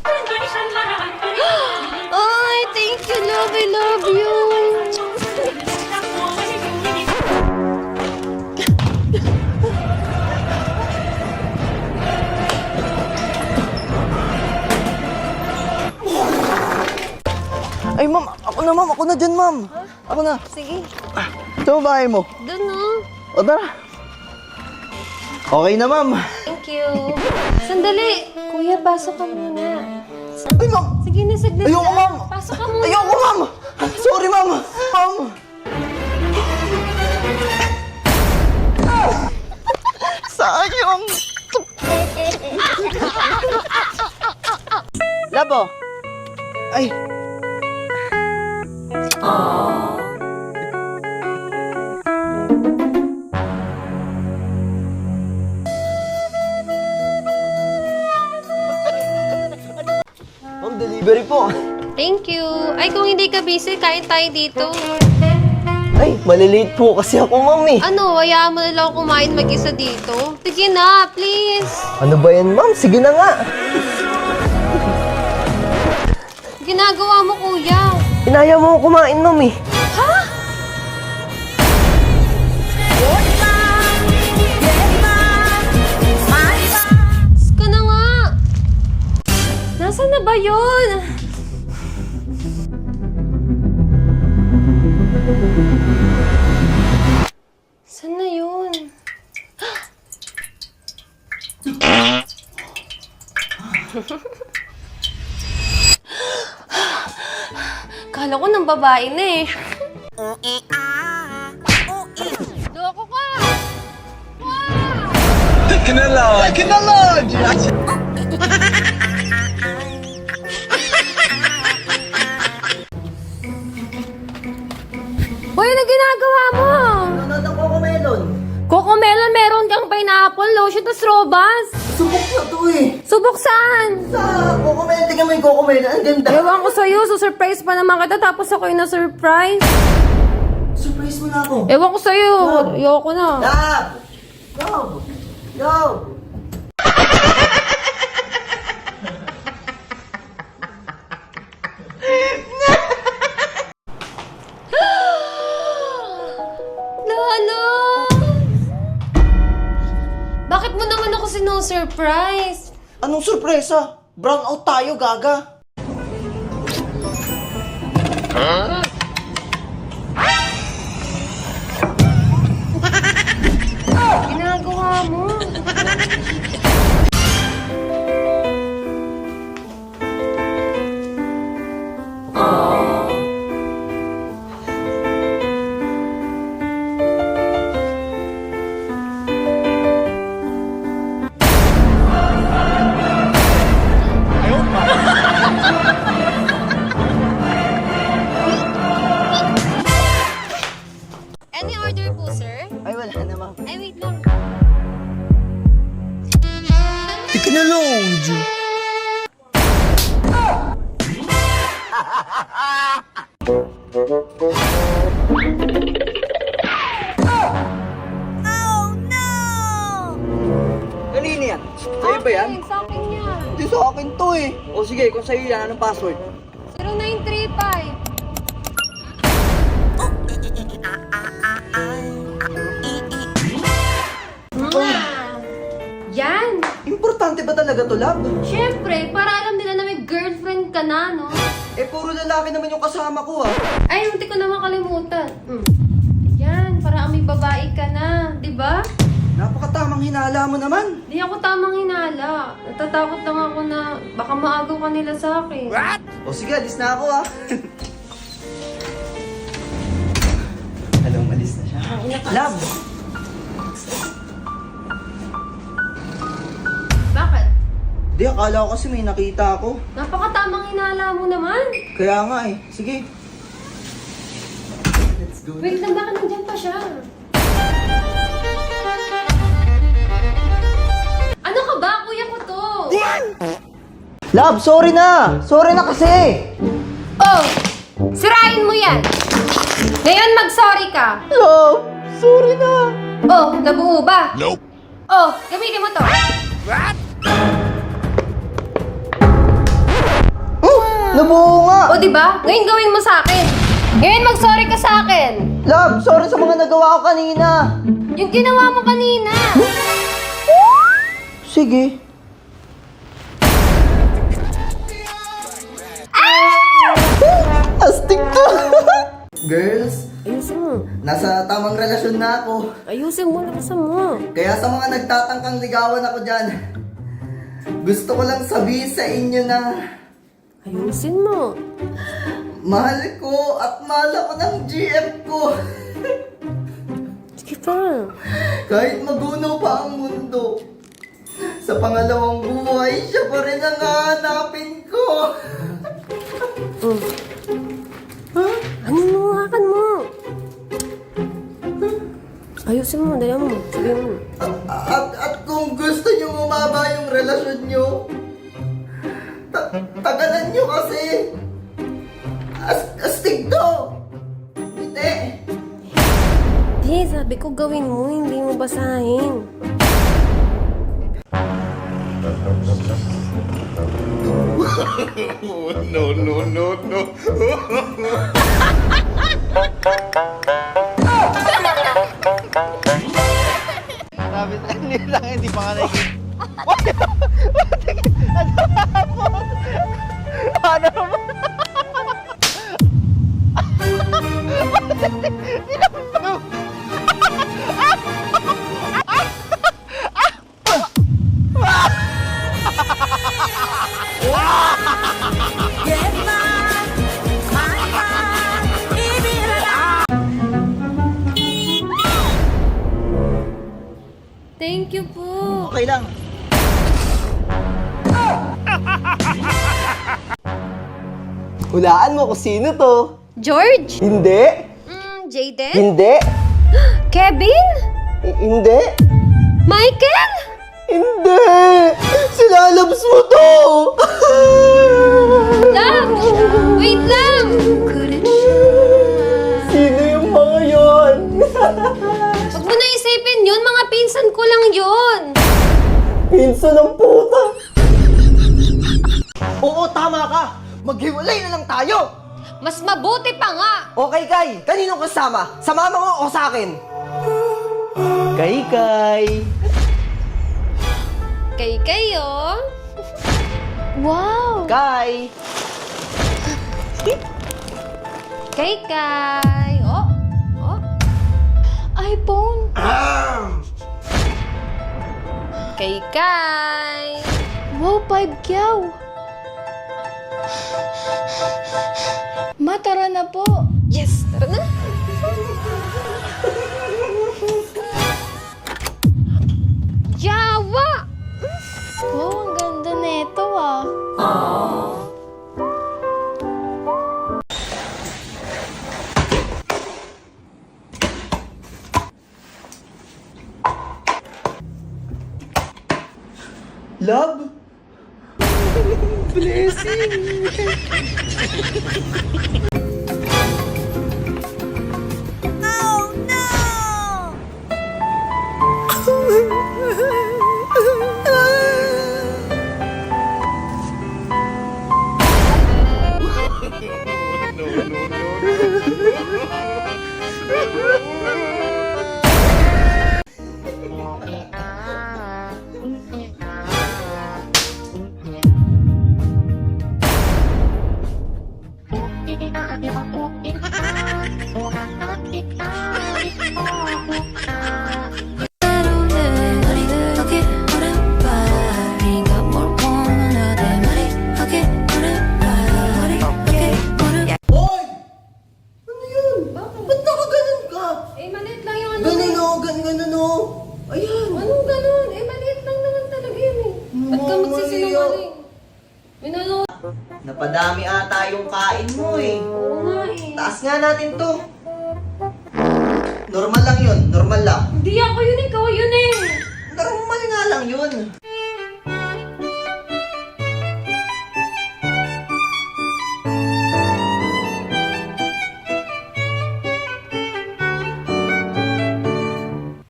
Ay, thank you, love. I love you. Ay, ma'am. Ako na, ma'am. Ako na dyan, ma'am. Ako na. Sige. Saan ba bahay mo? Doon, no? O, tara. Okay na, ma'am. Thank you. Sandali. Kuya, pasok ka muna. Ay, ma'am. Sige na, saglit Ayoko, lang. ma'am. Pasok ka muna. Ayoko, ma'am. Sorry, ma'am. Ma'am. Sayang. Labo. Ay. Ma'am, delivery po. Thank you. Ay, kung hindi ka busy, kain tayo dito. Ay, malilate po kasi ako, ma'am eh. Ano, hayaan mo na lang ako kumain mag-isa dito? Sige na, please. Ano ba yan, ma'am? Sige na nga. Ginagawa mo, kuya. Inaya mo ako kumain, ma'am eh. Ha? Ka na nga. Nasaan na ba yun? Saan na yun? Kala ko ng babae na eh. Loko ka! Kinalod! Hoy, ano ginagawa mo? Nanonood ako ko melon. Cocomelon, meron kang pineapple, lotion, tas robas. Subok na to eh. Subok saan? Sa Cocomelon, tingnan mo yung Cocomelon. Ang ganda. Ewan ko sa'yo, surprise pa naman kita, tapos ako yung na-surprise. Surprise mo na ako. Ewan ko sa'yo, ayoko na. Love! Go! Go! Lalo! Bakit mo naman ako sino-surprise? Anong sorpresa? Brown out tayo, gaga. Ginagawa mo. Any order po, sir? Ay, wala na, ma'am. Ay, wait lang. Kinalod! Kanina yan? Sa'yo ba yan? Sa akin yan. Hindi sa akin to eh. O sige, kung sa'yo yan, anong password? 0935. Yan! Importante ba talaga to, love? Siyempre, para alam nila na may girlfriend ka na, no? Eh, puro lalaki naman yung kasama ko, ah. Ay, hindi ko naman kalimutan. Yan, para may babae ka na, di ba? Napakatamang hinala mo naman. Di ako tamang hinala. Natatakot lang ako na baka maagaw ka nila sa akin. O sige, alis na ako, ah. Alam, alis na siya. Love! Bakit? Di, akala ko kasi may nakita ako. Napakatamang hinala mo naman. Kaya nga eh. Sige. Let's go. Wait lang, bakit nandyan pa siya? Ano ka ba? Kuya ko to. Love, sorry na! Sorry na kasi! Oh! Sirain mo yan! Ngayon mag-sorry ka. Love, sorry na! Oh, nabuo ba? Nope. Oh, gamitin mo to. Nabuo nga! O diba? Ngayon gawin mo sa akin. Ngayon mag-sorry ka sa akin. Love, sorry sa mga nagawa ko kanina. Yung ginawa mo kanina. Sige. Astig to! Girls, Ayusin mo. nasa tamang relasyon na ako. Ayusin mo. Nakasan mo. Kaya sa mga nagtatangkang ligawan ako dyan, gusto ko lang sabihin sa inyo na Ayusin mo. mahal ko at mahal ako ng GF ko. Sige pa. Kahit magunaw pa ang mundo, sa pangalawang buhay, siya pa rin ang hahanapin ko. Ano mo? Hakan mo. Ayusin mo. Dali mo. Sabihin mo. At kung gusto nyo umaba yung relasyon nyo, tagalan nyo kasi. Astig to! Hindi. Di, sabi ko gawin mo. Hindi mo basahin. Sabi na nila lang, hindi pa ka nakikita. Ano naman? Thank you po. Okay lang. Hulaan mo kung sino to. George? Hindi. Jaden? Hindi. Kevin? Hindi. Michael? Hindi. Silalabs mo to. Lang! Wait lang! Sino yung mga yon? Huwag mo na isipin yun. Mga pinsan ko lang yun. Pinsan ng puta. Oo, tama ka. Maghiwalay na lang tayo. Mas mabuti pa nga. Okay, Kay. Kaninong kasama? Sa mama mo o sa akin? Kay. Kay kayo. Wow! Kay. Kay. Oh. iPhone. Kay. Wow, 5 kyaw. Ma, tara na po. Yes, tara na. Yawa! Oh, ang ganda neto ah. Love? Blessing! Hoy! Ano yun? Ba't nakaganon ka? Eh, maliit lang yung ano. Ganun o, ganun o. Ayan. Anong ganun? Eh, maliit lang naman talaga yun eh. Ba't ka magsisinungaling? Minano? Napadami ata yung kain mo eh. Oo nga eh. Taas nga natin to. Normal lang yun, normal lang. Hindi ako yun, ikaw yun eh. Normal nga lang yun.